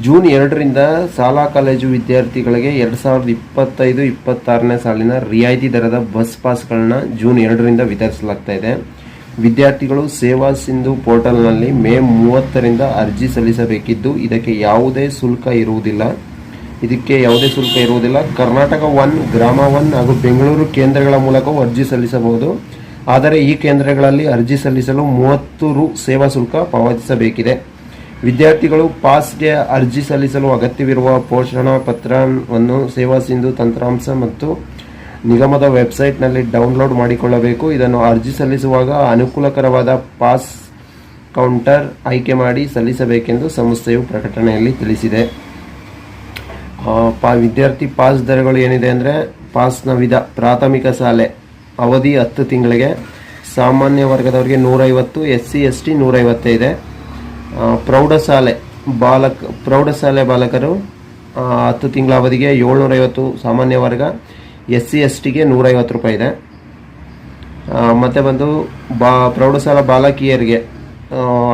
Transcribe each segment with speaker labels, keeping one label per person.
Speaker 1: June 2ರಿಂದ ಶಾಲಾ college ವಿದ್ಯಾರ್ಥಿಗಳಿಗೆ 2025-26ನೇ ಸಾಲಿನ ರಿಯಾಯಿತಿ ದರದ ಬಸ್ ಪಾಸ್ಗಳನ್ನ ಜೂನ್ 2ರಿಂದ ವಿತರಿಸಲಾಗ್ತಾ ಇದೆ. ವಿದ್ಯಾರ್ಥಿಗಳು ಸೇವಾ ಸಿಂಧು ಪೋರ್ಟಲ್ನಲ್ಲಿ ಮೇ 30ರಿಂದ ಅರ್ಜಿ ಸಲ್ಲಿಸಬೇಕಿದ್ದು ಇದಕ್ಕೆ ಯಾವುದೇ ಶುಲ್ಕ ಇರುವುದಿಲ್ಲ. ಕರ್ನಾಟಕ 1, ಗ್ರಾಮ 1 ಹಾಗೂ ಬೆಂಗಳೂರು ಕೇಂದ್ರಗಳ ಮೂಲಕವೂ ಅರ್ಜಿ ಸಲ್ಲಿಸಬಹುದು. ಆದರೆ ಈ ಕೇಂದ್ರಗಳಲ್ಲಿ ಅರ್ಜಿ ಸಲ್ಲಿಸಲು 30 ರು ಸೇವಾ ಶುಲ್ಕ ಪಾವತಿಸಬೇಕಿದೆ. ವಿದ್ಯಾರ್ಥಿಗಳು ಪಾಸ್ಗೆ ಅರ್ಜಿ ಸಲ್ಲಿಸಲು ಅಗತ್ಯವಿರುವ ಪೋಷಣಾ ಪತ್ರವನ್ನು ಸೇವಾ ಸಿಂಧು ತಂತ್ರಾಂಶ ಮತ್ತು ನಿಗಮದ ವೆಬ್ಸೈಟ್ನಲ್ಲಿ ಡೌನ್ಲೋಡ್ ಮಾಡಿಕೊಳ್ಳಬೇಕು. ಇದನ್ನು ಅರ್ಜಿ ಸಲ್ಲಿಸುವಾಗ ಅನುಕೂಲಕರವಾದ ಪಾಸ್ ಕೌಂಟರ್ ಆಯ್ಕೆ ಮಾಡಿ ಸಲ್ಲಿಸಬೇಕೆಂದು ಸಂಸ್ಥೆಯು ಪ್ರಕಟಣೆಯಲ್ಲಿ ತಿಳಿಸಿದೆ. ವಿದ್ಯಾರ್ಥಿ ಪಾಸ್ ದರಗಳು ಏನಿದೆ ಅಂದರೆ, ಪಾಸ್ನ ವಿಧ: ಪ್ರಾಥಮಿಕ ಶಾಲೆ ಅವಧಿ 10 ತಿಂಗಳಿಗೆ, ಸಾಮಾನ್ಯ ವರ್ಗದವರಿಗೆ 150, SC ST 150 ಇದೆ. ಪ್ರೌಢಶಾಲೆ ಬಾಲಕರು 10 ತಿಂಗಳ ಅವಧಿಗೆ 750 ಸಾಮಾನ್ಯ ವರ್ಗ, SC STಗೆ 150 ರೂಪಾಯಿ ಇದೆ. ಮತ್ತು ಬಂದು ಪ್ರೌಢಶಾಲಾ ಬಾಲಕಿಯರಿಗೆ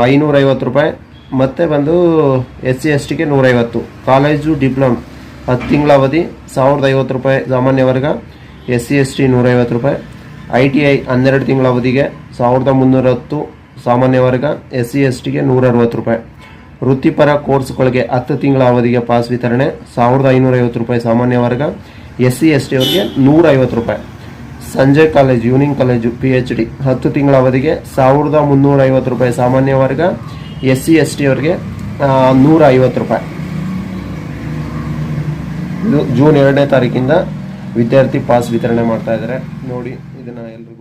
Speaker 1: 550 ರೂಪಾಯಿ, ಮತ್ತು ಬಂದು SC STಗೆ 150. ಕಾಲೇಜು ಡಿಪ್ಲೊಮಾ 10 ತಿಂಗಳ ಅವಧಿ 1050 ರೂಪಾಯಿ ಸಾಮಾನ್ಯ ವರ್ಗ, SC ST 150 ರೂಪಾಯಿ. ITI 12 ತಿಂಗಳ ಅವಧಿಗೆ 1310 ಸಾಮಾನ್ಯ ವರ್ಗ, SC STಗೆ 160 ರೂಪಾಯಿ. ವೃತ್ತಿಪರ ಕೋರ್ಸ್ಗಳಿಗೆ 10 ತಿಂಗಳ ಅವಧಿಗೆ ಪಾಸ್ ವಿತರಣೆ 1550 ರೂಪಾಯಿ ಸಾಮಾನ್ಯ ವರ್ಗ, SC ST ಅವರಿಗೆ 150 ರೂಪಾಯಿ. ಸಂಜೆ ಕಾಲೇಜು, ಈವ್ನಿಂಗ್ ಕಾಲೇಜು, PhD 10 ತಿಂಗಳ ಅವಧಿಗೆ 1350 ರೂಪಾಯಿ ಸಾಮಾನ್ಯ ವರ್ಗ, SC ST ಅವರಿಗೆ 150 ರೂಪಾಯಿ. ಇದು ಜೂನ್ 2ನೇ ತಾರೀಕಿಂದ ವಿದ್ಯಾರ್ಥಿ ಪಾಸ್ ವಿತರಣೆ ಮಾಡ್ತಾ ಇದ್ದಾರೆ. ನೋಡಿ, ಇದನ್ನು ಎಲ್ಲರೂ